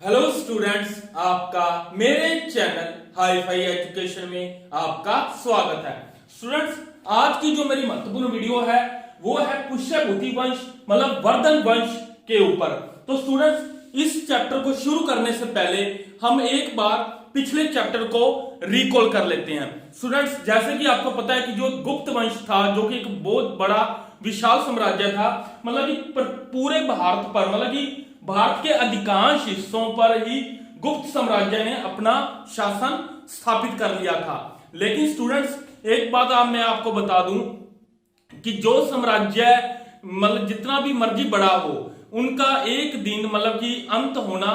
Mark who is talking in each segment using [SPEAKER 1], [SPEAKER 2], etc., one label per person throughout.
[SPEAKER 1] Hello students, आपका मेरे channel hi fi education में आपका स्वागत है। स्टूडेंट्स, आज की जो मेरी महत्वपूर्ण वीडियो है वो है पुष्यभूति वंश मतलब वर्धन वंश के ऊपर। तो स्टूडेंट्स, इस चैप्टर को शुरू करने से पहले हम एक बार पिछले चैप्टर को रिकॉल कर लेते हैं। स्टूडेंट्स, जैसे कि आपको पता है कि जो गुप्त वंश था, जो कि एक बहुत बड़ा विशाल साम्राज्य था, मतलब कि पूरे भारत पर, मतलब कि भारत के अधिकांश हिस्सों पर ही गुप्त साम्राज्य ने अपना शासन स्थापित कर लिया था। लेकिन स्टूडेंट्स, एक बात मैं आपको बता दूं कि जो साम्राज्य मतलब जितना भी मर्जी बड़ा हो, उनका एक दिन मतलब कि अंत होना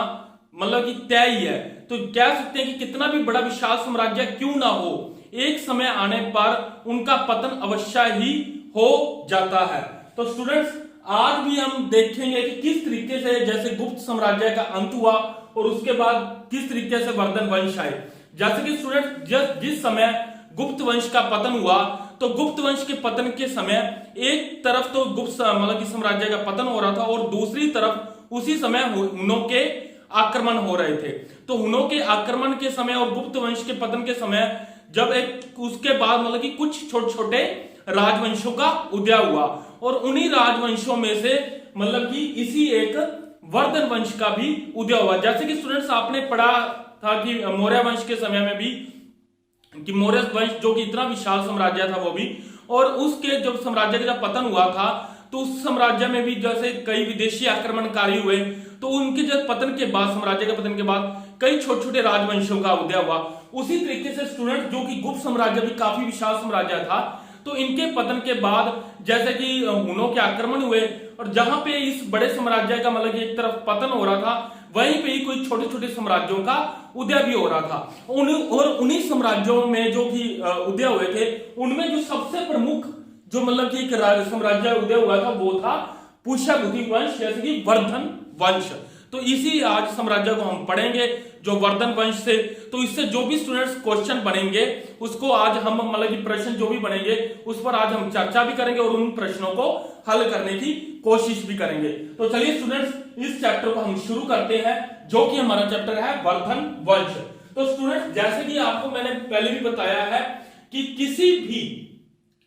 [SPEAKER 1] मतलब कि तय ही है। तो कह सकते हैं कि कितना भी बड़ा विशाल साम्राज्य क्यों ना हो, एक समय आने पर उनका पतन अवश्य ही हो जाता है। तो स्टूडेंट्स, आज भी हम देखेंगे कि किस तरीके से जैसे गुप्त साम्राज्य का अंत हुआ और उसके बाद किस तरीके से वर्धन वंश आए। जैसे कि स्टूडेंट, जिस समय गुप्त वंश का पतन हुआ, तो गुप्त वंश के पतन के समय एक तरफ तो गुप्त मतलब कि साम्राज्य का पतन हो रहा था और दूसरी तरफ उसी समय हुनों के आक्रमण हो रहे थे। तो हुनों के आक्रमण के समय और गुप्त वंश के पतन के समय जब एक उसके बाद मतलब कि कुछ छोटे छोटे राजवंशों का उदय हुआ और उन्हीं राजवंशों में से मतलब कि इसी एक वर्धन वंश का भी उदय हुआ। जैसे कि स्टूडेंट्स, आपने पढ़ा था कि मौर्य वंश के समय में भी कि मौर्य वंश जो कि इतना विशाल साम्राज्य था वो भी, और उसके जब साम्राज्य का पतन हुआ था तो उस साम्राज्य में भी जैसे कई विदेशी आक्रमणकारी हुए, तो उनके जब पतन के बाद, साम्राज्य के पतन के बाद कई छोटे छोटे राजवंशों का उदय हुआ। उसी तरीके से स्टूडेंट, जो कि गुप्त साम्राज्य भी काफी विशाल साम्राज्य था, तो इनके पतन के बाद जैसे कि हुनों के आक्रमण हुए और जहां पे इस बड़े साम्राज्य का मतलब एक तरफ पतन हो रहा था, वहीं पे ही कोई छोटे छोटे साम्राज्यों का उदय भी हो रहा था। और उन्हीं साम्राज्यों में जो कि उदय हुए थे, उनमें जो सबसे प्रमुख जो मतलब कि एक साम्राज्य उदय हुआ था वो था पुष्यभूति वंश, जैसे कि वर्धन वंश। तो इसी आज साम्राज्य को हम पढ़ेंगे जो वर्धन वंश से। तो इससे जो भी स्टूडेंट्स क्वेश्चन बनेंगे उसको आज हम मतलब कि प्रश्न जो भी बनेंगे उस पर आज हम चर्चा भी करेंगे और उन प्रश्नों को हल करने की कोशिश भी करेंगे। तो चलिए स्टूडेंट्स, इस चैप्टर को हम शुरू करते हैं, जो कि हमारा चैप्टर है वर्धन वंश। तो स्टूडेंट्स, जैसे कि आपको मैंने पहले भी बताया है कि किसी भी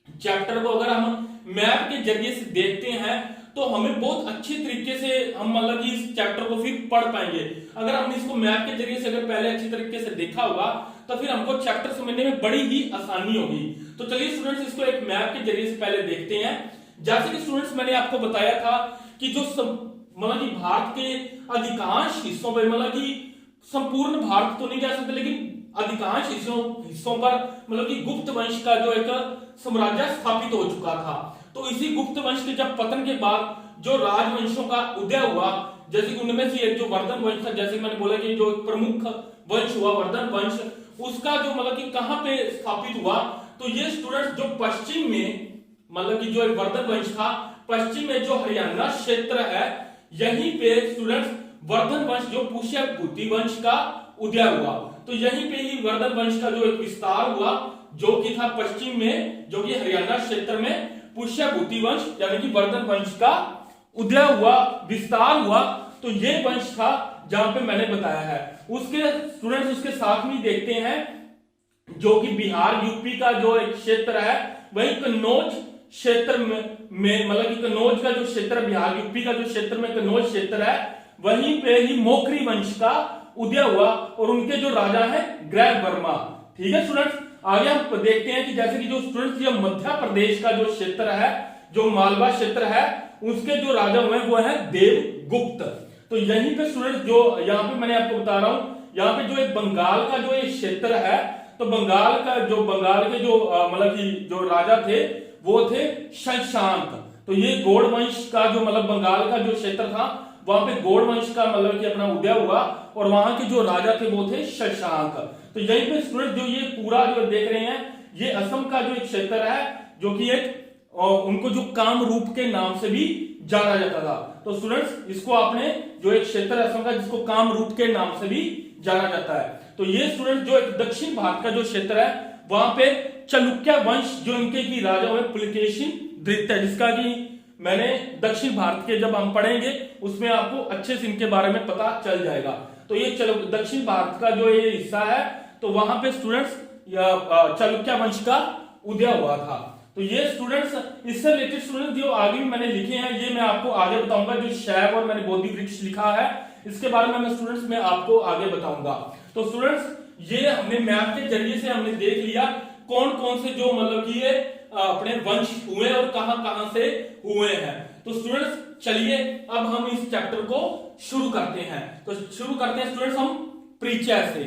[SPEAKER 1] चैप्टर को अगर हम मैप के जरिए से देखते हैं तो हमें बहुत अच्छे तरीके से हम मतलब कि इस चैप्टर को फिर पढ़ पाएंगे। अगर हमने इसको मैप के जरिए से अगर पहले अच्छी तरीके से देखा होगा तो फिर हमको चैप्टर समझने में बड़ी ही आसानी होगी। तो चलिए स्टूडेंट्स, इसको एक मैप के जरिए से पहले देखते हैं। जैसे कि स्टूडेंट्स, मैंने आपको बताया था कि जो मतलब कि भारत के अधिकांश हिस्सों पर, मतलब कि संपूर्ण भारत तो नहीं कह सकते, लेकिन अधिकांश हिस्सों पर मतलब कि गुप्त वंश का जो एक साम्राज्य स्थापित हो चुका था। तो इसी गुप्त वंश के जब पतन के बाद जो राजवंशों का उदय हुआ, जैसे कि उनमें से एक जो वर्धन वंश था, जैसे मैंने बोला कि जो प्रमुख वंश हुआ वर्धन वंश, उसका जो मतलब कि कहां पे स्थापित हुआ, तो ये स्टूडेंट्स जो पश्चिम में मतलब कि जो वर्धन वंश था, पश्चिम में जो हरियाणा क्षेत्र है, यहीं पे स्टूडेंट्स वर्धन वंश जो पुष्यभूति वंश का उदय हुआ। तो यहीं पे ही वर्धन वंश का जो एक विस्तार हुआ, जो कि था पश्चिम में, जो कि हरियाणा क्षेत्र में पुष्यभूति वंश यानी कि वर्धन वंश का उदय हुआ, विस्तार हुआ। तो ये वंश था जहां पे मैंने बताया है। उसके स्टूडेंट्स उसके साथ में देखते हैं जो कि बिहार यूपी का जो एक क्षेत्र है, वही कन्नौज क्षेत्र में मतलब कि कन्नौज का जो क्षेत्र, बिहार यूपी का जो क्षेत्र में कन्नौज क्षेत्र है, वहीं पे ही मोखरी वंश का उदय हुआ और उनके जो राजा है ग्रह वर्मा। ठीक है स्टूडेंट्स, आगे हम देखते हैं कि जैसे कि जो स्टूडेंट्स ये मध्य प्रदेश का जो क्षेत्र है, जो मालवा क्षेत्र है, उसके जो राजा हुए वो है देवगुप्त। तो यहीं पे स्टूडेंट्स जो यहाँ पे मैंने आपको बता रहा हूं, यहाँ पे जो एक बंगाल का जो एक क्षेत्र है, तो बंगाल के जो मतलब कि जो राजा थे वो थे शशांक। तो ये गौड़ वंश का जो मतलब बंगाल का जो क्षेत्र था, वहां पे गौड़ वंश का मतलब कि अपना उदय हुआ और वहां के जो राजा थे वो थे शशांक। तो यहीं पे स्टूडेंट जो ये पूरा जो देख रहे हैं, ये असम का जो एक क्षेत्र है, जो कि एक उनको जो कामरूप के नाम से भी जाना जाता था। तो स्टूडेंट्स, इसको आपने जो एक क्षेत्र असम का जिसको कामरूप के नाम से भी जाना जाता है। तो ये स्टूडेंट जो एक दक्षिण भारत का जो क्षेत्र है, वहां पे चालुक्य वंश जो इनके की राजा हुए पुलकेशिन द्वितीय, जिसका की मैंने दक्षिण भारत के जब हम पढ़ेंगे उसमें आपको अच्छे से इनके बारे में पता चल जाएगा। तो ये दक्षिण भारत का जो ये हिस्सा है, तो वहां पे स्टूडेंट्स चालुक्य वंश का उदय हुआ था। तो ये स्टूडेंट्स इससे रिलेटेड स्टूडेंट्स जो आगे भी मैंने लिखे हैं, ये मैं आपको आगे बताऊंगा। जो शैव और मैंने बोधि वृक्ष लिखा है, इसके बारे में मैं स्टूडेंट्स में आपको आगे बताऊंगा। तो स्टूडेंट्स ये हमने मैप के जरिए से हमने देख लिया कौन कौन से जो मतलब कि ये अपने वंश हुए और कहां कहां से हुए हैं। तो स्टूडेंट्स चलिए अब हम इस चैप्टर को शुरू करते हैं। तो शुरू करते हैं स्टूडेंट्स हम परिचय से।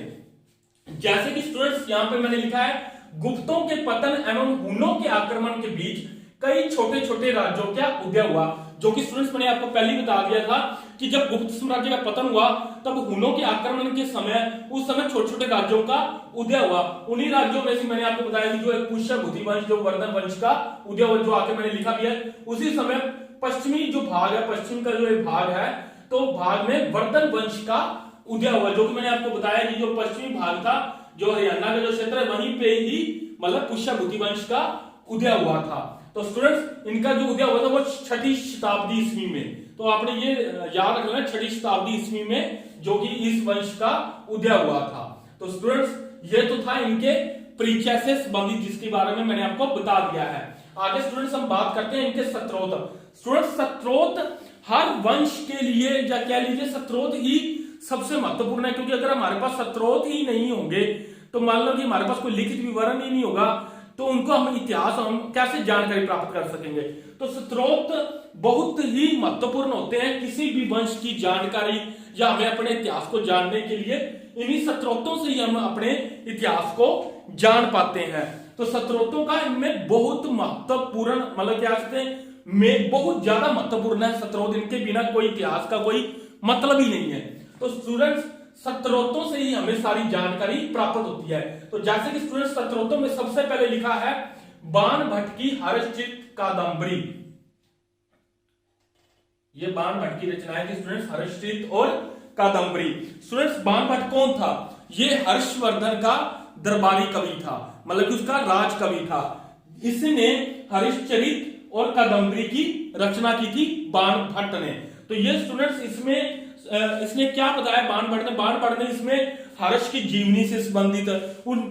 [SPEAKER 1] जैसे कि स्टूडेंट्स यहां पे मैंने लिखा है, गुप्तों के पतन एवं हुनों के आक्रमण के बीच कई छोटे छोटे राज्यों का उदय हुआ। जो कि स्टूडेंट्स मैंने आपको पहले ही बता दिया था कि जब गुप्त साम्राज्य का पतन हुआ तब हुनों के आक्रमण के समय उस समय छोटे छोटे राज्यों का उदय हुआ। उन्हीं राज्यों में से मैंने आपको बताया कि जो एक पुष्य भूति वंश, जो वर्धन वंश का उदय हुआ, जो आके मैंने लिखा भी है। उसी समय पश्चिमी जो भाग है, पश्चिम का जो एक भाग है, तो भाग में वर्धन वंश का उदय हुआ। जो कि मैंने आपको बताया कि जो पश्चिमी भाग था, जो हरियाणा का जो क्षेत्र है, वहीं पे ही मतलब पुष्य भूति वंश का उदय हुआ था। तो स्टूडेंट्स इनका जो उदय हुआ था वो 6ठी शताब्दी ईस्वी में। तो आपने ये याद रखना है, 6ठी शताब्दी ईस्वी में जो कि इस वंश का उदय हुआ था। तो स्टूडेंट्स ये तो था इनके परिचय से संबंधित, जिसके बारे में मैंने आपको बता दिया है। आगे स्टूडेंट्स हम बात करते हैं इनके स्त्रोत। स्टूडेंट्स स्त्रोत हर वंश के लिए या कह लीजिए स्त्रोत ही सबसे महत्वपूर्ण है, क्योंकि अगर हमारे पास स्त्रोत ही नहीं होंगे तो मान लो कि हमारे पास कोई लिखित विवरण ही नहीं होगा, तो उनको हम इतिहास हम कैसे जानकारी प्राप्त कर सकेंगे। तो स्त्रोत बहुत ही महत्वपूर्ण होते हैं किसी भी वंश की जानकारी या हमें अपने इतिहास को जानने के लिए। इन्हीं स्त्रोतों से ही हम अपने इतिहास को जान पाते हैं। तो स्त्रोतों का इनमें बहुत महत्वपूर्ण मतलब क्या कहते हैं, में बहुत ज्यादा महत्वपूर्ण है स्त्रोत। इनके बिना कोई इतिहास का कोई मतलब ही नहीं है। तो स्टूडेंट्स स्त्रोतों से ही हमें सारी जानकारी प्राप्त होती है। तो जैसे कि स्टूडेंट्स स्त्रोतों में सबसे पहले लिखा है बाणभट्ट की हर्षचित कादंबरी। ये बाणभट्ट की रचनाएं थी स्टूडेंट्स, हर्षचित और कादंबरी। स्टूडेंट्स बाणभट्ट कौन था? ये हर्षवर्धन का दरबारी कवि था, मतलब कि उसका राज कवि था। इसने हर्षचरित और कादंबरी की रचना की थी बाणभट्ट ने। तो ये स्टूडेंट्स इसने क्या बताया बाणभट्ट ने इसमें हर्ष की जीवनी से संबंधित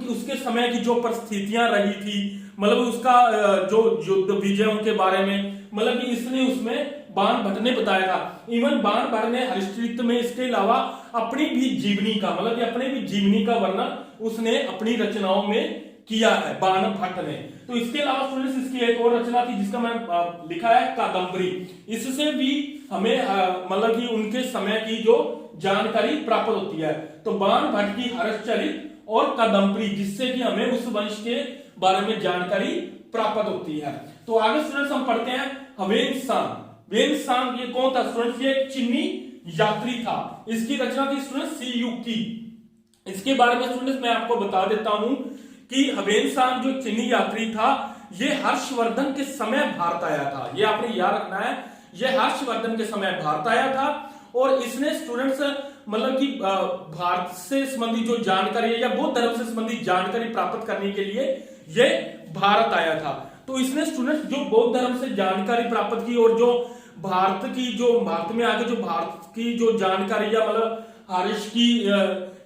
[SPEAKER 1] उसके समय की जो परिस्थितियां रही थी, मतलब उसका जो युद्ध विजयों के बारे में, मतलब कि इसने उसमें बाणभट्ट ने बताया था। इवन बाणभट्ट ने हर्षचरित में इसके अलावा अपनी भी जीवनी का मतलब कि अपने भी जीवनी का वर्णन उसने अपनी रचनाओं में किया है बाणभट्ट ने। तो इसके अलावा स्टूडेंट्स इसकी एक और रचना थी जिसका मैंने लिखा है कादंबरी। इससे भी हमें मतलब कि उनके समय की जो जानकारी प्राप्त होती है। तो बाणभट्ट की हर्षचरित और कादंबरी, जिससे कि हमें उस वंश के बारे में जानकारी प्राप्त होती है। तो आगे स्टूडेंट्स हम पढ़ते हैं ह्वेनसांग। ह्वेनसांग ये कौन था स्टूडेंट्स? ये एक चीनी यात्री था। इसकी रचना थी स्टूडेंट्स सी यू की। इसके बारे में स्टूडेंट्स मैं आपको बता देता हूं कि ह्वेनसांग जो चीनी यात्री था, ये हर्षवर्धन के समय भारत आया था। ये आपने याद रखना है, ये हर्षवर्धन के समय भारत आया था। और इसने स्टूडेंट्स मतलब कि भारत से संबंधित जो जानकारी है या बौद्ध धर्म से संबंधित जानकारी प्राप्त करने के लिए ये भारत आया था। तो इसने स्टूडेंट्स जो बौद्ध धर्म से जानकारी प्राप्त की और जो भारत में आके जो भारत की जो जानकारी या मतलब हर्ष की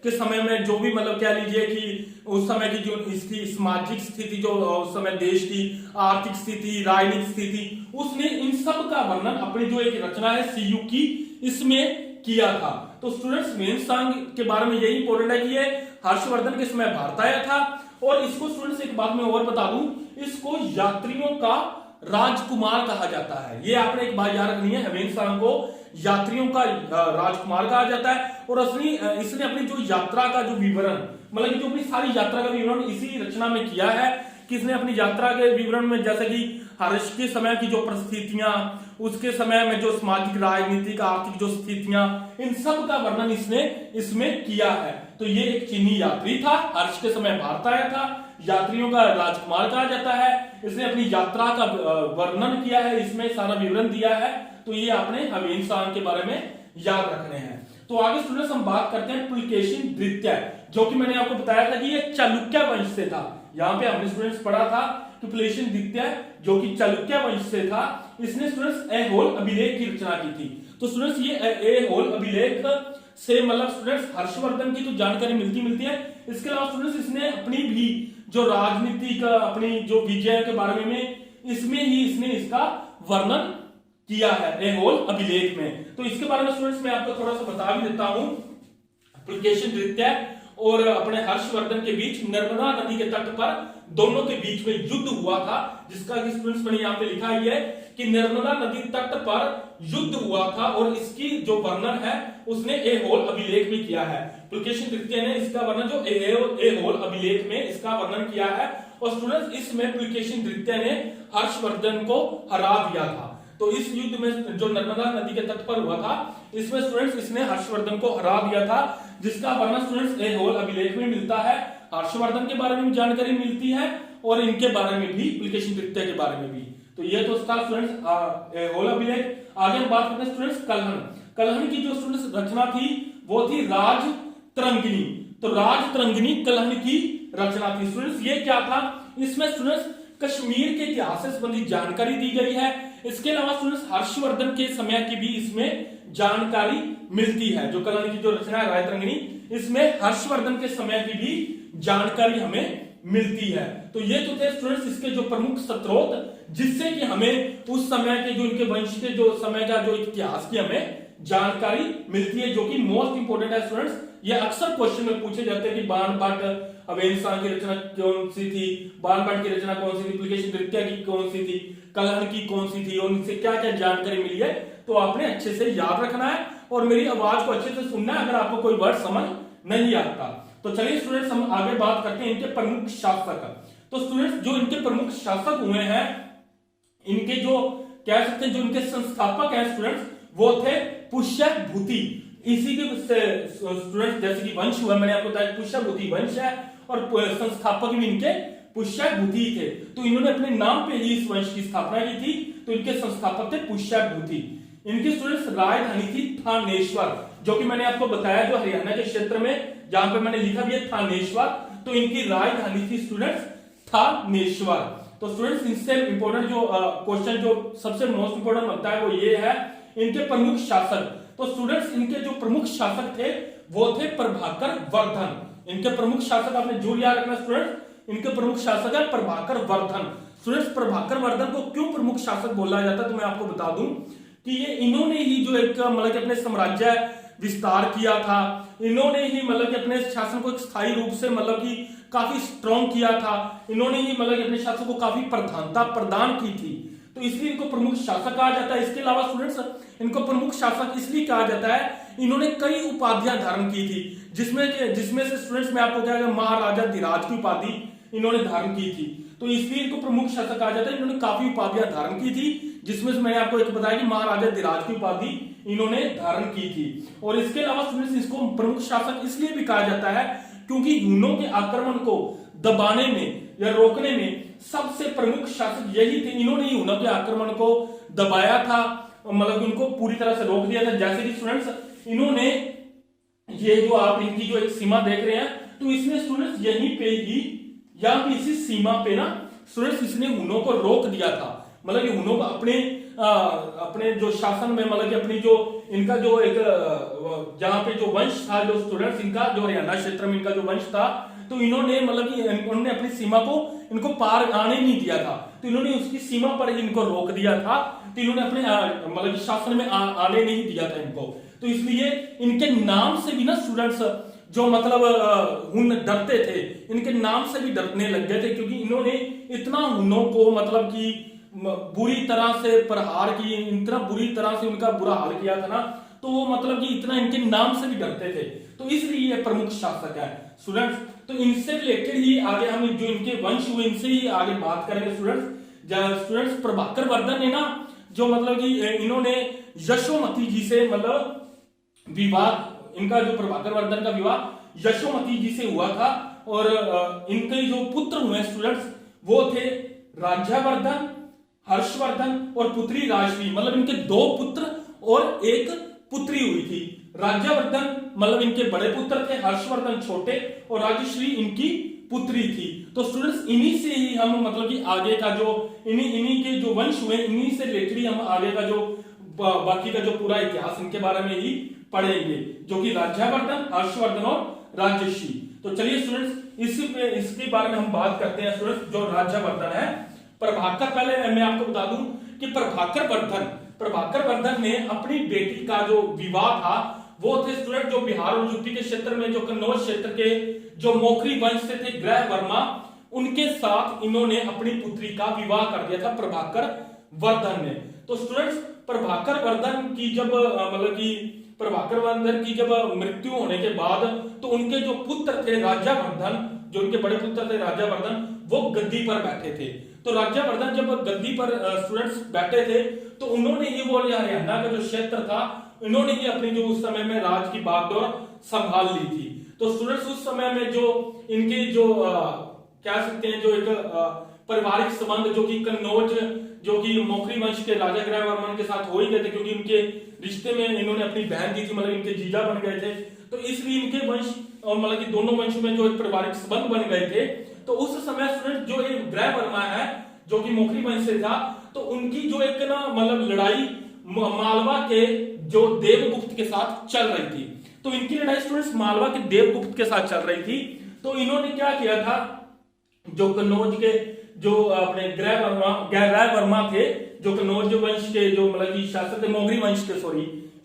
[SPEAKER 1] के समय में जो भी मतलब कह लीजिए कि उस समय की जो इसकी सामाजिक स्थिति, जो उस समय देश की आर्थिक स्थिति, राजनीतिक स्थिति, उसने इन सब का वर्णन अपनी जो एक रचना है सीयू की इसमें किया था। तो स्टूडेंट्स ह्वेनसांग के बारे में यही इंपॉर्टेंट है कि ये हर्षवर्धन के समय भारत आया था। और इसको स्टूडेंट्स एक बात मैं और बता दूं, इसको यात्रियों का राजकुमार कहा जाता है। ये आपने एक बात याद रखनी है, ह्वेनसांग को यात्रियों का राजकुमार कहा जाता है। और इसने अपनी जो यात्रा का जो विवरण मतलब कि जो अपनी सारी यात्रा का विवरण इसी रचना में किया है। कि इसने अपनी यात्रा के विवरण में जैसे कि हर्ष के समय की जो परिस्थितियां, उसके समय में जो सामाजिक राजनीतिक आर्थिक जो स्थितियां, इन सब का वर्णन इसने इसमें किया है। तो ये एक चीनी यात्री था, हर्ष के समय भारत आया था, यात्रियों का राजकुमार कहा जाता है। इसने अपनी यात्रा का वर्णन किया है, इसमें सारा विवरण दिया है। तो ये आपने ह्वेनसांग के बारे में याद रखने हैं। तो आगे स्टूडेंट्स हम बात करते हैं पुलकेशिन द्वितीय, जो कि मैंने आपको बताया था कि ये चालुक्य वंश से था। यहाँ पे हमने स्टूडेंट्स पढ़ा था कि पुलकेशिन द्वितीय जो कि चालुक्य वंश से था, इसने स्टूडेंट्स ऐहोल अभिलेख की रचना की थी। तो स्टूडेंट्स ये ऐहोल अभिलेख से मतलब स्टूडेंट्स हर्षवर्धन की तो जानकारी मिलती है। इसके अलावा स्टूडेंट्स इसने अपनी भी जो राजनीति का अपनी जो विजय के बारे में इसमें ही इसने इसका वर्णन किया है एहोल अभिलेख में। तो इसके बारे में स्टूडेंट्स मैं आपको थोड़ा सा बता भी देता हूं। पुलकेशिन द्वितीय और अपने हर्षवर्धन के बीच नर्मदा नदी के तट पर दोनों के बीच में युद्ध हुआ था, जिसका कि स्टूडेंट्स मैंने यहाँ पे लिखा ही है कि नर्मदा नदी तट पर युद्ध हुआ था और इसकी जो वर्णन है उसने एहोल अभिलेख में किया है। पुलकेशिन तृतीय ने इसका वर्णन जो एहोल अभिलेख में इसका वर्णन किया है और स्टूडेंट्स इसमें पुलकेशिन तृतीय ने हर्षवर्धन को हरा दिया था। तो इस युद्ध में जो नर्मदा नदी के तट पर हुआ था इसमें स्टूडेंट्स इसने हर्षवर्धन को हरा दिया था, जिसका वर्णन स्टूडेंट्स एहोल अभिलेख में मिलता है। हर्षवर्धन के बारे में जानकारी मिलती है और इनके बारे में भी, पुलकेशिन तृतीय के बारे में भी। तो ये तो था स्टूडेंट्स एहोल अभिलेख। आगे हम बात करते हैं स्टूडेंट्स कलहन की जो स्टूडेंट्स रचना थी वो थी राजतरंगिणी। तो राजतरंगिणी कलहन की रचना थी। स्टूडेंट्स ये क्या था, इसमें स्टूडेंट्स कश्मीर के इतिहास से संबंधित जानकारी दी गई है। इसके अलावा स्टूडेंट्स हर्षवर्धन के समय की भी इसमें जानकारी मिलती है। जो कलहन की जो रचना है राजतरंगिणी, इसमें हर्षवर्धन के समय की भी जानकारी हमें मिलती है। तो ये तो थे स्टूडेंट्स इसके जो प्रमुख स्रोत, जिससे कि हमें उस समय के जो इनके वंश के जो समय का जो इतिहास की हमें जानकारी मिलती है, जो कि मोस्ट इंपोर्टेंट है स्टूडेंट्स। ये अक्सर क्वेश्चन में पूछे जाते हैं कि बाणभट्ट अवेंसा की रचना कौन सी थी, बाणभट्ट की रचना कौन सी थी, पुलकेशिन तृतीय की कौन सी थी, कलहन की कौन सी थी और उनसे क्या क्या जानकारी मिली है। तो आपने अच्छे से याद रखना है और मेरी आवाज को अच्छे से सुनना है अगर आपको कोई वर्ड समझ नहीं आता। तो चलिए स्टूडेंट्स हम आगे बात करते हैं इनके प्रमुख शासक। तो स्टूडेंट्स जो इनके प्रमुख शासक हुए हैं, इनके जो कह सकते हैं जो इनके संस्थापक हैं स्टूडेंट्स, वो थे पुष्यभूति। इसी के स्टूडेंट्स जैसे कि वंश हुआ, मैंने आपको बताया पुष्यभूति वंश है और संस्थापक भी इनके पुष्यभूति थे। तो इन्होंने अपने नाम पे ही इस वंश की स्थापना की थी। तो इनके संस्थापक थे पुष्यभूति। इनकी स्टूडेंट्स राजधानी थी थानेश्वर, जो कि मैंने आपको बताया जो हरियाणा के क्षेत्र में, जहां पे मैंने लिखा भी है थानेश्वर। तो इनकी राजधानी थी स्टूडेंट्स थानेश्वर। तो स्टूडेंट्स इनसे इंपोर्टेंट जो क्वेश्चन जो सबसे मोस्ट इंपोर्टेंट बनता है वो ये है इनके प्रमुख शासक। तो स्टूडेंट्स इनके जो प्रमुख शासक थे वो थे प्रभाकर वर्धन। इनके प्रमुख शासक आपने जो याद रखना स्टूडेंट्स, इनके प्रमुख शासक है प्रभाकर वर्धन। स्टूडेंट्स प्रभाकर वर्धन को क्यों प्रमुख शासक बोला जाता है तो मैं आपको बता दूं कि ये इन्होंने ही जो एक मतलब कि अपने साम्राज्य विस्तार किया था, इन्होंने ही मतलब कि अपने शासन को एक स्थायी रूप से मतलब कि काफी स्ट्रॉन्ग किया था, इन्होंने ही मतलब कि अपने शासन को काफी प्रधानता प्रदान की थी। तो इसलिए इनको प्रमुख शासक कहा जाता है। इसके अलावा स्टूडेंट्स इनको प्रमुख शासक इसलिए कहा जाता है, इन्होंने कई उपाधियां धारण की थी, जिसमें से स्टूडेंट्स मैं आपको क्या महाराजा धीराज की उपाधि इन्होंने धारण की थी। तो इसलिए इनको प्रमुख शासक कहा जाता है। इन्होंने काफी उपाधियां धारण की थी, जिसमें से मैंने आपको एक बताया कि महाराजा धीराज की उपाधि इन्होंने धारण की थी। और इसके अलावा स्टूडेंट्स इसको प्रमुख शासक इसलिए भी कहा जाता है क्योंकि यूनों के आक्रमण को दबाने में या रोकने में सबसे प्रमुख शासक यही थे। इन्होंने ही यूनों के आक्रमण को दबाया था, मतलब उनको पूरी तरह से रोक दिया था। जैसे कि स्टूडेंट्स इन्होंने ये जो आप इनकी जो एक सीमा देख रहे हैं, तो इसमें स्टूडेंट्स यहीं पे ही या भी इसी सीमा पे ना स्टूडेंट्स इसने हुनों को रोक दिया था। मतलब कि हुनों को अपने जो शासन में मतलब कि अपनी जो इनका जो एक जहां पे जो वंश था, जो स्टूडेंट्स इनका जो हरियाणा क्षेत्र में इनका जो वंश था, तो इन्होंने मतलब कि इन्होंने अपनी सीमा को इनको पार आने नहीं दिया था। तो इन्होंने उसकी सीमा पर इनको रोक दिया था। तो इन्होंने अपने मतलब शासन में आने नहीं दिया था इनको। तो इसलिए इनके नाम से भी ना स्टूडेंट्स जो मतलब हुन डरते थे, इनके नाम से भी डरने लग गए थे, क्योंकि इन्होंने इतना हुनों को मतलब कि बुरी तरह से प्रहार किए, इतना बुरी तरह से उनका बुरा हाल किया था ना, तो वो मतलब कि इतना इनके नाम से भी डरते थे। तो इसलिए ये प्रमुख शासक है स्टूडेंट्स। तो इनसे रिलेटेड ही आगे हम जो इनके वंश हुए इनसे ही आगे बात करेंगे स्टूडेंट्स। प्रभाकर वर्धन ने ना जो मतलब कि इन्होंने यशोमती जी से मतलब विवाह, इनका जो प्रभाकर वर्धन का विवाह यशोमती जी से हुआ था। और इनके जो पुत्र हुए स्टूडेंट्स वो थे राज्यवर्धन, हर्षवर्धन और पुत्री राजश्री। मतलब इनके 2 पुत्र और 1 पुत्री हुई थी। राज्यवर्धन मतलब इनके बड़े पुत्र थे, हर्षवर्धन छोटे और राजश्री इनकी पुत्री थी। तो स्टूडेंट्स इन्हीं से ही हम मतलब कि आगे का जो इन्हीं के जो वंश हुए, इन्हीं से रिलेटेड हम आगे का जो बाकी का जो पूरा इतिहास इनके बारे में ही पढ़ेंगे, जो कि राज्यवर्धन, हर्षवर्धन और राजर्षि। तो चलिए स्टूडेंट्स इसके बारे में हम बात करते हैं। स्टूडेंट्स जो राज्यवर्धन है, प्रभाकर, पहले मैं आपको बता दूं कि प्रभाकर वर्धन ने अपनी बेटी का जो विवाह था वो थे स्टूडेंट जो बिहार और यूपी के क्षेत्र में जो कन्नौज क्षेत्र के जो मोखरी वंश से थे ग्रह वर्मा, उनके साथ इन्होंने अपनी पुत्री का विवाह कर दिया था प्रभाकर वर्धन ने। तो स्टूडेंट्स प्रभाकर वर्धन की जब प्रभाकर वर्धन की जब मृत्यु होने के बाद तो उनके जो पुत्र थे राज्यवर्धन, जो उनके बड़े पुत्र थे राज्यवर्धन, वो गद्दी पर बैठे थे। तो राज्यवर्धन जब गद्दी पर स्टूडेंट्स बैठे थे तो उन्होंने ही वो हरियाणा का जो क्षेत्र था, इन्होंने ही अपनी जो उस समय में राज की बागडोर संभाल ली थी। तो स्टूडेंट्स उस समय में जो इनकी जो कह सकते हैं जो एक पारिवारिक संबंध जो कि कन्नौज जो कि मोखरी वंश के राजा ग्रह वर्मन के साथ हो ही गए थे, क्योंकि उनके रिश्ते में इन्होंने अपनी बहन दी थी, मतलब इनके जीजा बन गए थे। तो इसलिए इनके वंश और मतलब कि दोनों वंश में जो एक पारिवारिक संबंध बन गए थे। तो उस समय स्टूडेंट जो एक ग्रह वर्मा है जो कि मोखरी वंश से था, तो उनकी जो एक ना मतलब लड़ाई मालवा के जो देवगुप्त के साथ चल रही थी। तो इनकी लड़ाई स्टूडेंट्स मालवा के देवगुप्त के साथ चल रही थी। तो इन्होंने क्या किया था, जो कन्नौज के जो अपने ग्रह वर्मा थे, जो कन्नौज वंश के जो मतलब की शासक थे, मोगरी वंश के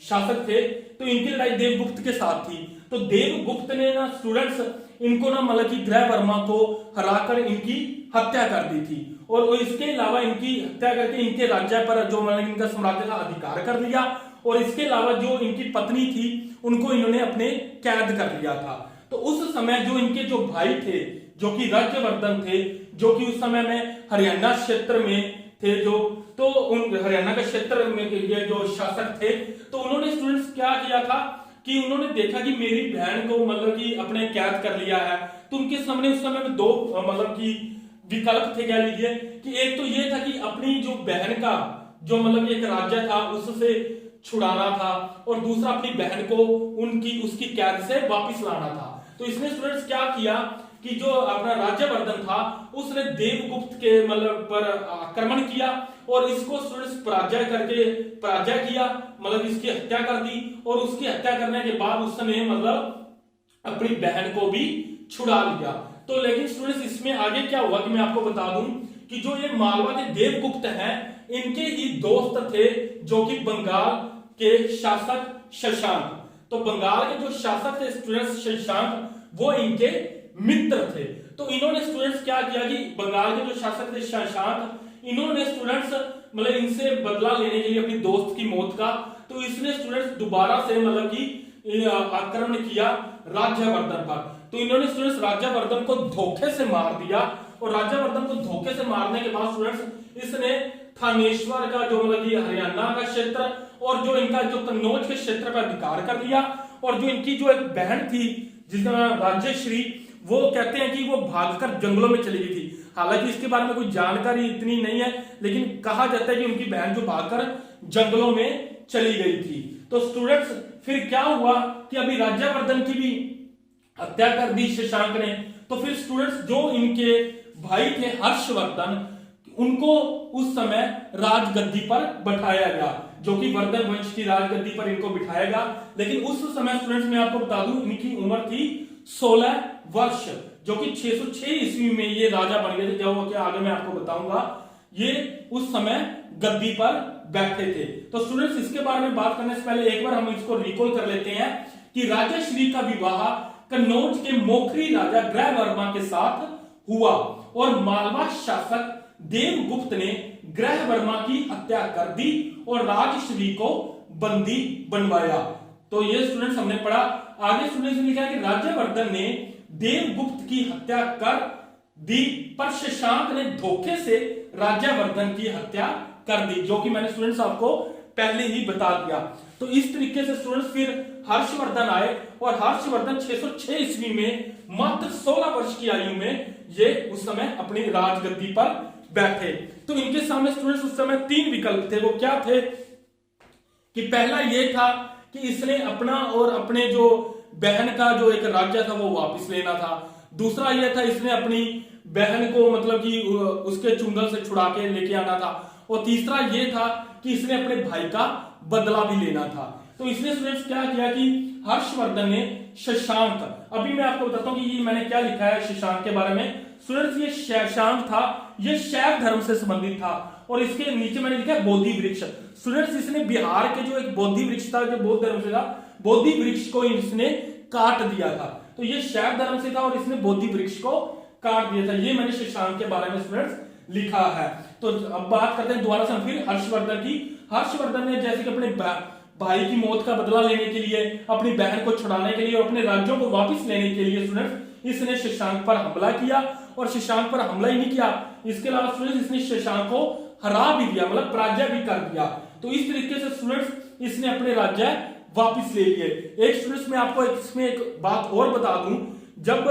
[SPEAKER 1] शासक थे, तो इनकी लड़ाई देवगुप्त के साथ थी। तो देवगुप्त ने ना स्टूडेंट्स इनको ना मतलब की ग्रह वर्मा को हराकर इनकी हत्या कर दी थी, और इसके अलावा इनकी हत्या करके इनके राज्य पर जो मतलब इनका साम्राज्य का अधिकार कर लिया, और इसके अलावा जो इनकी पत्नी थी उनको इन्होंने अपने कैद कर लिया था। तो उस समय जो इनके जो भाई थे जो कि राज्यवर्धन थे, जो कि उस समय में हरियाणा क्षेत्र में थे, जो तो उन हरियाणा के क्षेत्र में ये जो शासक थे, तो उन्होंने स्टूडेंट्स क्या किया था कि उन्होंने देखा कि मेरी बहन को मतलब कि अपने कैद कर लिया है। तो उनके सामने उस समय में दो मतलब कि विकल्प थे, कह लीजिए कि एक तो ये था कि अपनी जो बहन का जो मतलब एक राज्य था उससे छुड़ाना था, और दूसरा अपनी बहन को उसकी कैद से वापस लाना था। तो इसने स्टूडेंट्स क्या किया कि जो अपना राज्यवर्धन था उसने देवगुप्त के मतलब पर आक्रमण किया, और इसको स्टूडेंट्स पराजय किया, मतलब इसकी हत्या कर दी, और उसकी हत्या करने के बाद उस समय मतलब अपनी बहन को भी छुड़ा लिया। तो लेकिन स्टूडेंट्स इसमें आगे क्या हुआ कि मैं आपको बता दूं कि जो ये मालवा के देवगुप्त हैं, इनके ही दोस्त थे जो कि बंगाल के शासक शशांक। तो बंगाल के जो शासक थे स्टूडेंट्स शशांक, वो इनके मित्र थे। तो इन्होंने स्टूडेंट्स क्या किया कि बंगाल के जो शासक थे शशांक, इन्होंने स्टूडेंट्स मतलब इनसे बदला लेने के लिए अपनी दोस्त की मौत का, तो इसने स्टूडेंट्स दोबारा से मतलब कि आक्रमण किया राज्यवर्धन पर। तो इन्होंने स्टूडेंट्स राज्यवर्धन को धोखे से मार दिया, और राज्यवर्धन को धोखे से मारने के बाद स्टूडेंट्स इसने थानेश्वर का जो मतलब कि हरियाणा का क्षेत्र और जो इनका जो कन्नौज के क्षेत्र पर अधिकार कर लिया। और जो इनकी जो एक बहन थी जिसका नाम राजश्री, वो कहते हैं कि वो भागकर जंगलों में चली गई थी। हालांकि इसके बारे में कोई जानकारी इतनी नहीं है, लेकिन कहा जाता है कि उनकी बहन जो भागकर जंगलों में चली गई थी। तो स्टूडेंट्स फिर क्या हुआ कि अभी राज्यवर्धन की भी हत्या कर दी शशांक ने। तो फिर स्टूडेंट्स जो इनके भाई थे हर्षवर्धन, उनको उस समय राजगद्दी पर बैठाया गया, जो कि वर्धन वंश की राजगद्दी पर इनको बिठाया गया। लेकिन उस समय स्टूडेंट्स मैं आपको बता दूं इनकी उम्र थी 16 वर्ष, जो कि 606 ईस्वी में ये राजा बन गए थे। जब आगे मैं आपको बताऊंगा, ये उस समय गद्दी पर बैठे थे। तो स्टूडेंट्स इसके बारे में बात करने से पहले एक बार हम इसको रिकॉल कर लेते हैं कि राजश्री का विवाह कन्नौज के मोखरी राजा ग्रह वर्मा के साथ हुआ, और मालवा शासक देवगुप्त ने ग्रह वर्मा की हत्या कर दी और राजश्री को बंदी बनवाया। तो ये स्टूडेंट्स हमने पढ़ा। आगे स्टूडेंट्स ने लिखा कि राज्यवर्धन ने देवगुप्त की हत्या कर दी, पर शशांक ने धोखे से राज्यवर्धन की हत्या कर दी, जो कि मैंने स्टूडेंट्स आपको पहले ही बता दिया। तो इस तरीके से स्टूडेंट्स फिर हर्षवर्धन आए, और हर्षवर्धन 606 ईस्वी में मात्र 16 वर्ष की आयु में ये उस समय अपनी राजगद्दी पर बैठे। तो इनके सामने स्टूडेंट्स उस समय 3 विकल्प थे। वो क्या थे कि पहला ये था कि इसने अपना और अपने जो बहन का जो एक राज्य था वो वापस लेना था। दूसरा यह था इसने अपनी बहन को मतलब कि उसके चुंगल से छुड़ा के लेके आना था। और तीसरा यह था कि इसने अपने भाई का बदला भी लेना था। तो इसने स्टूडेंट्स क्या किया कि हर्षवर्धन ने शशांक, अभी मैं आपको बताता हूं कि ये मैंने क्या लिखा है शशांक के बारे में। स्टूडेंट्स ये शशांक था, ये शैव धर्म से संबंधित था, और इसके नीचे मैंने लिखा है बोधि वृक्ष। स्टूडेंट्स इसने बिहार के जो एक बोधि वृक्ष था, जो बौद्ध धर्म से था, बोधि वृक्ष को इसने काट दिया था। तो ये शैव धर्म से था और इसने बोधि वृक्ष को काट दिया था। ये मैंने शशांक के बारे में स्टूडेंट्स लिखा है। तो अब बात करते हैं दोबारा से फिर हर्षवर्धन की। हर्षवर्धन ने जैसे कि अपने भाई की मौत का बदला लेने के लिए, अपनी बहन को छुड़ाने के लिए और अपने राज्यों को वापस लेने के लिए स्टूडेंट्स इसने शशांक पर हमला किया, और शशांक पर हमला ही नहीं किया, इसके अलावा स्टूडेंट्स इसने शशांक को हरा भी दिया, मतलब पराजय भी कर दिया। तो इस तरीके से स्टूडेंट्स इसने अपने राज्य वापस ले लिए। एक स्टूडेंट्स मैं आपको इसमें एक बात और बता दूं, जब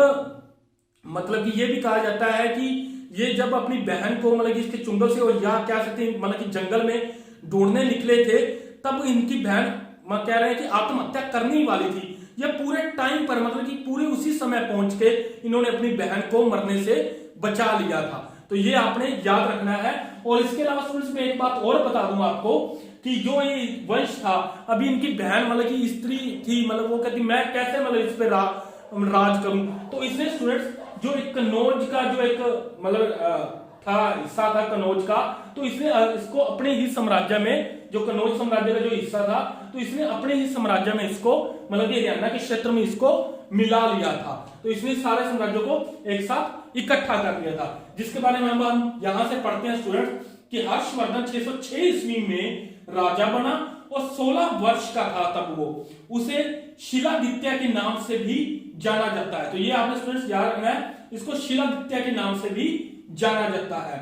[SPEAKER 1] मतलब कि ये भी कहा जाता है कि ये जब अपनी बहन को मतलब कि इसके चुंगल से और या क्या सकते हैं मतलब कि जंगल में ढूंढने निकले थे, तब इनकी बहन कह रहे हैं कि आत्महत्या करने वाली थी। ये पूरे टाइम पर मतलब कि पूरे उसी समय पहुंच के इन्होंने अपनी बहन को मरने से बचा लिया था। तो ये आपने याद रखना है। और इसके अलावा स्टूडेंट्स मैं एक बात और बता दूं आपको कि जो ये वंश था, अभी इनकी बहन मतलब की स्त्री थी, मतलब वो कहती मैं कैसे मतलब इस पे राज करूं। तो इसने स्टूडेंट्स जो एक कन्नौज का जो एक मतलब था हिस्सा था कन्नौज का, तो इसने इसको अपने ही साम्राज्य में, जो कन्नौज साम्राज्य का जो हिस्सा था, तो इसने अपने ही साम्राज्य में इसको मतलब कि हरियाणा के क्षेत्र में इसको मिला लिया था। तो इसने सारे साम्राज्यों को एक साथ इकट्ठा कर लिया था, जिसके बारे में हम यहां से पढ़ते हैं स्टूडेंट कि हर्षवर्धन 606 ईस्वी में राजा बना और 16 वर्ष का था तब वो। उसे शिलादित्य के नाम से भी जाना जाता है। तो ये आपने स्टूडेंट्स याद रखना है, इसको शिलादित्य के नाम से भी जाना जाता है।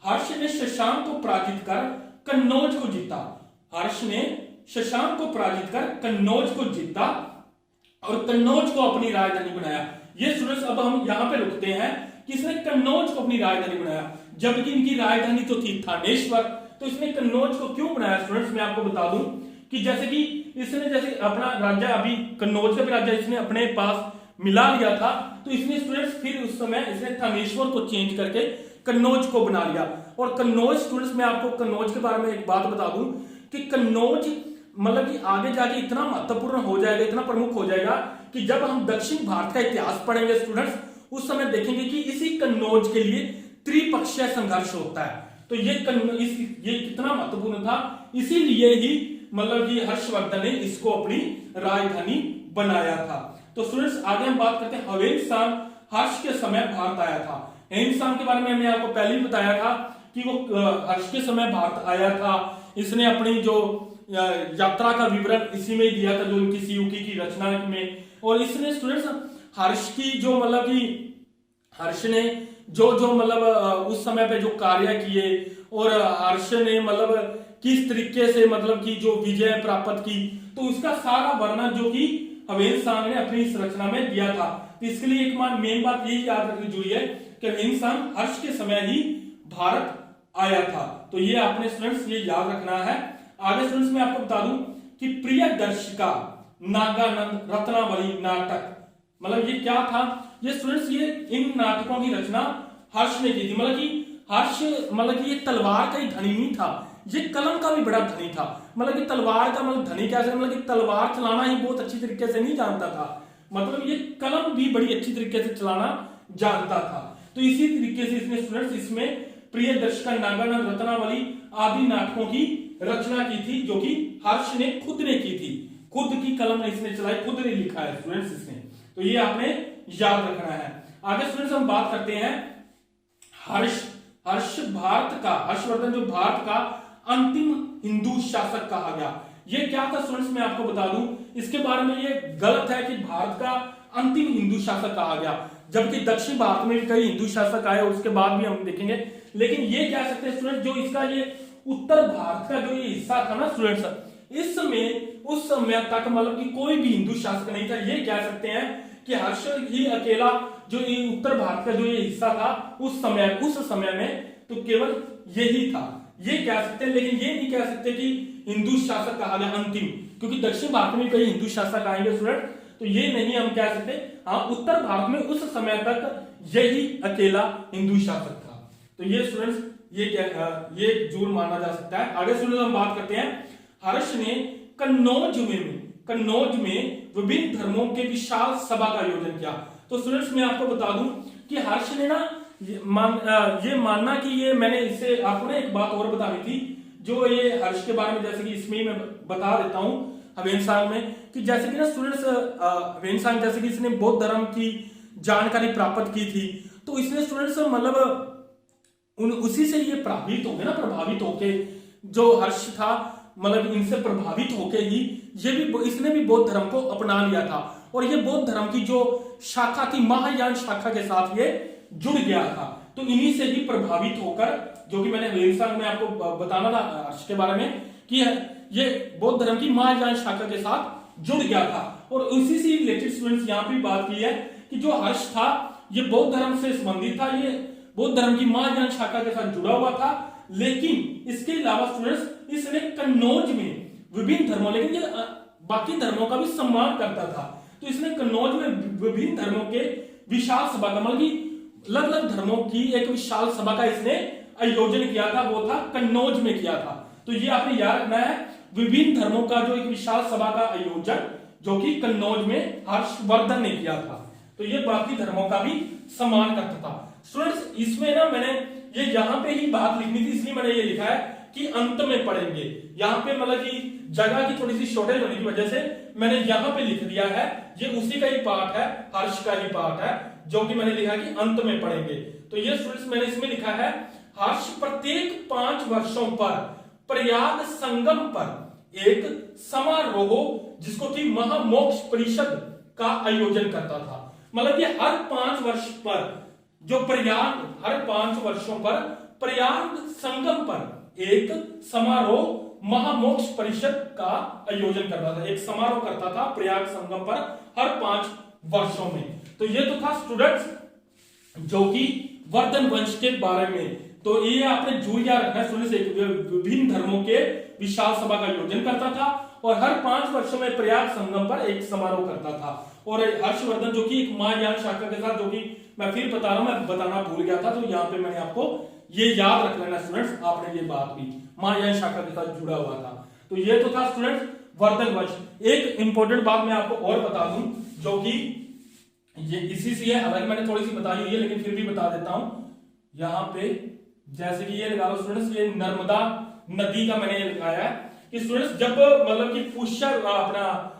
[SPEAKER 1] हर्ष ने शशांक को पराजित कर कन्नौज को जीता। हर्ष ने शशांक को पराजित कर कन्नौज को जीता और कन्नौज को अपनी राजधानी बनाया। ये स्टूडेंट्स अब हम यहां पे रुकते हैं कि इसने कन्नौज को अपनी राजधानी बनाया, जबकि इनकी राजधानी तो थी थानेश्वर। तो इसने कन्नौज को क्यों बनाया स्टूडेंट्स, मैं आपको बता दूं कि जैसे कि इसने जैसे अपना राज्य अभी कन्नौज का भी राज्य इसने अपने पास मिला लिया था, तो इसने स्टूडेंट्स फिर उस समय इसने थानेश्वर को चेंज करके कन्नौज को बना लिया। और कन्नौज स्टूडेंट्स मैं आपको कन्नौज के बारे में एक बात बता दूं कि कन्नौज मतलब कि आगे जाके इतना महत्वपूर्ण हो जाएगा, इतना प्रमुख हो जाएगा कि जब हम दक्षिण भारत का इतिहास पढ़ेंगे स्टूडेंट्स, उस समय देखेंगे कि इसी कन्नौज के लिए त्रिपक्षीय संघर्ष होता है। तो ये कितना महत्वपूर्ण था, इसीलिए ही मतलब कि हर्षवर्धन ने इसको अपनी राजधानी बनाया था। तो स्टूडेंट्स आगे हम बात करते हैं हवेनसांग हर्ष के समय भारत आया था। हवेनसांग के बारे में मैंने आपको पहले ही बताया था कि वो हर्ष के समय भारत आया था। इसने अपनी जो यात्रा का विवरण इसी में दिया था, जो उनकी सीयूकी की रचना में। और इसने स्टूडेंट्स हर्ष की जो मतलब कि हर्ष ने जो मतलब उस समय पे जो कार्य किए और हर्ष ने मतलब किस तरीके से मतलब कि जो विजय प्राप्त की, तो उसका सारा वर्णन जो कि हवेनसांग ने अपनी इस रचना में दिया था। तो इसके लिए एक मेन बात यही याद रखनी जरूरी है कि हवेनसांग हर्ष के समय ही भारत आया था। तो ये आपने स्टूडेंट्स ये याद रखना है। आगे स्टूडेंट्स मैं आपको बता दूं कि प्रियदर्शिका नागानंद रत्नावली नाटक, मतलब ये क्या था, ये स्टूडेंट्स ये इन नाटकों की रचना हर्ष ने की थी। मतलब कि हर्ष मतलब कि ये तलवार का ही धनी नहीं था, ये कलम का भी बड़ा धनी था। मतलब कि तलवार का मतलब धनी कैसे, मतलब कि तलवार चलाना ही बहुत अच्छी तरीके से नहीं जानता था, मतलब ये कलम भी बड़ी अच्छी तरीके से चलाना जानता था। तो इसी तरीके से इसने स्टूडेंट्स इसमें प्रियदर्शिका नागानंद रत्नावली आदि नाटकों की रचना की थी, जो कि हर्ष ने खुद ने की थी, खुद की कलम ने इसने चलाई, खुद ने लिखा है स्टूडेंट्स इसने। तो ये आपने याद रखना है। आगे स्टूडेंट्स हम बात करते हैं हर्षवर्धन जो भारत का अंतिम हिंदू शासक कहा गया। ये क्या था स्टूडेंट्स, मैं आपको बता दूं इसके बारे में, ये गलत है कि भारत का अंतिम हिंदू शासक कहा गया, जबकि दक्षिण भारत में भी कई हिंदू शासक आए और उसके बाद भी हम देखेंगे। लेकिन ये कह सकते हैं स्टूडेंट, जो इसका ये उत्तर भारत का जो ये हिस्सा था ना स्टूडेंट्स, इसमें उस समय तक मतलब कि कोई भी हिंदू शासक नहीं था। ये कह सकते हैं कि हर्ष ही अकेला जो ये उत्तर भारत का जो ये हिस्सा था उस समय में तो केवल यही था, ये कह सकते हैं। लेकिन ये नहीं कह सकते कि हिंदू शासक कहा गया अंतिम, क्योंकि दक्षिण भारत में कई हिंदू शासक आएंगे स्टूडेंट, तो ये नहीं हम कह सकते। हाँ, उत्तर भारत में उस समय तक यही अकेला हिंदू शासक था। तो ये स्टूडेंट्स ये जरूर माना जा सकता है। आगे स्टूडेंट्स हम बात करते हैं हर्ष ने कन्नौज में विभिन्न धर्मों के विशाल सभा का आयोजन किया। तो स्टूडेंट्स मैं आपको बता दूं कि हर्ष ने ना ये मानना कि ये मैंने इससे आपको ना एक बात और बताई थी, जो ये हर्ष के बारे में जैसे कि इसमें मैं बता देता हूं ह्वेनसांग में, कि जैसे कि ना स्टूडेंट्स ह्वेनसांग जैसे कि इसने बौद्ध धर्म की जानकारी प्राप्त की थी, तो इसने स्टूडेंट्स मतलब उसी से ये प्रभावित होके जो हर्ष था मतलब इनसे प्रभावित होके ही इसने भी बौद्ध धर्म को अपना लिया था, और ये बौद्ध धर्म की जो शाखा थी महायान शाखा के साथ ये जुड़ गया था। तो इन्हीं से ही प्रभावित होकर, जो कि मैंने ह्वेनसांग में आपको बताना था हर्ष के बारे में, कि ये बौद्ध धर्म की महायान शाखा के साथ जुड़ गया था। और उसी से रिलेटेड स्टूडेंट्स यहाँ पे बात की है कि जो हर्ष था ये बौद्ध धर्म से संबंधित था, ये बौद्ध धर्म की महायान शाखा के साथ जुड़ा हुआ था, लेकिन इसके अलावा स्टूडेंट्स इसने कन्नौज में विभिन्न धर्मों, लेकिन ये बाकी धर्मों का भी सम्मान करता था, तो इसने कन्नौज में विभिन्न धर्मों के विशाल सभा का मतलब कि अलग अलग धर्मों की एक विशाल सभा का इसने आयोजन किया था, वो था कन्नौज में किया था। तो ये आपने याद रखना है, विभिन्न धर्मों का जो एक विशाल सभा का आयोजन जो कि कन्नौज में हर्षवर्धन ने किया था, तो ये बाकी धर्मों का भी सम्मान करता था। स्टूडेंट्स इसमें ना मैंने ये यहाँ पे ही बात लिखनी थी, इसलिए मैंने ये लिखा है कि अंत में पढ़ेंगे। यहाँ पे मतलब कि जगह की थोड़ी सी शॉर्टेज होने की वजह से मैंने यहाँ पे लिख दिया है, ये उसी का ही पार्ट है, हर्ष का ही पार्ट है, जो कि मैंने लिखा कि अंत में पढ़ेंगे। तो ये स्टूडेंट्स मैंने इसमें लिखा है, हर्ष प्रत्येक 5 वर्षों पर प्रयाग संगम पर एक समारोह जिसको कि महामोक्ष परिषद का आयोजन करता था। मतलब ये हर 5 वर्ष पर जो हर 5 वर्षों पर प्रयाग संगम पर एक समारोह महामोक्ष परिषद का आयोजन करता था, एक समारोह करता था प्रयाग संगम पर हर 5 वर्षों में। तो ये तो था स्टूडेंट्स जो कि वर्धन वंश के बारे में। तो ये आपने जुड़िया रखना है स्टूडेंट्स, विभिन्न धर्मों के विशाल सभा का आयोजन करता था और हर 5 वर्षों में प्रयाग संगम पर एक समारोह करता था। और हर्षवर्धन जो कि एक महायान शाखा के साथ, जो कि मैं फिर बता रहा हूं, मैं बताना भूल गया था, तो यहाँ पे मैंने आपको ये याद रख लेना स्टूडेंट्स, आपने ये बात भी महायान शाखा के साथ जुड़ा हुआ था। तो ये तो था स्टूडेंट्स वर्धन वंश। एक इंपॉर्टेंट बात मैं आपको और बता दूं जो कि ये इसी से है, हालांकि मैंने थोड़ी सी बताई हुई है लेकिन फिर भी बता देता हूं। यहाँ पे जैसे कि ये लगा लो स्टूडेंट्स, ये नर्मदा नदी का मैंने लगाया है कि स्टूडेंट्स जब मतलब कि पुष्य अपना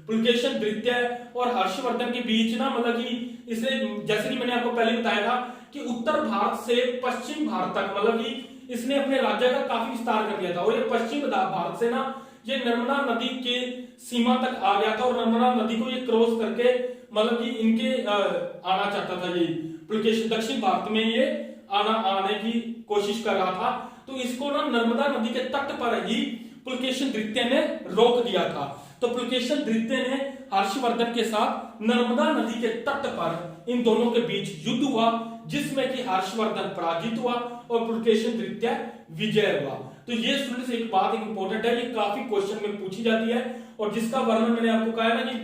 [SPEAKER 1] पुलकेशिन द्वितीय और हर्षवर्धन के बीच ना मतलब कि इसने, जैसे कि मैंने आपको पहले बताया था कि उत्तर भारत से पश्चिम भारत तक मतलब कि इसने अपने राज्य का काफी विस्तार कर दिया था, और ये पश्चिम भारत से ना ये नर्मदा नदी के सीमा तक आ गया था, और नर्मदा नदी को ये क्रॉस करके मतलब कि इनके आना चाहता था, ये पुलकेशिन दक्षिण भारत में ये आने की कोशिश कर रहा था। तो इसको ना नर्मदा नदी के तट पर ही पुलकेशिन द्वितीय ने रोक दिया था। तो पुलकेशिन द्वितीय ने हर्षवर्धन के साथ नर्मदा नदी के तट पर इन दोनों के बीच युद्ध हुआ, जिसमें कि हर्षवर्धन पराजित हुआ और पुलकेशिन द्वितीय विजय हुआ। तो ये स्टूडेंट्स एक बात इंपॉर्टेंट है, ये काफी क्वेश्चन में पूछी जाती है, और जिसका वर्णन मैंने आपको कहा ना कि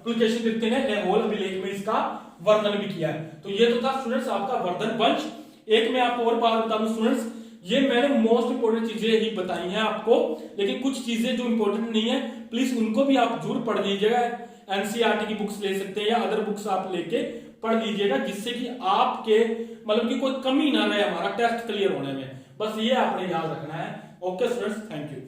[SPEAKER 1] पुलकेशिन द्वितीय ने ऐहोल अभिलेख में इसका वर्णन भी किया है। तो ये तो था स्टूडेंट्स आपका वर्धन वंश। एक मैं आपको और बात बता दूं स्टूडेंट्स, ये मैंने मोस्ट इंपोर्टेंट चीजें ही बताई हैं आपको, लेकिन कुछ चीजें जो इंपॉर्टेंट नहीं है प्लीज उनको भी आप जरूर पढ़ लीजिएगा। एनसीईआरटी की बुक्स ले सकते हैं या अदर बुक्स आप लेके पढ़ लीजिएगा, जिससे कि आपके मतलब कि कोई कमी ना रहे हमारा टेस्ट क्लियर होने में। बस ये आपने याद रखना है। Okay students, thank you.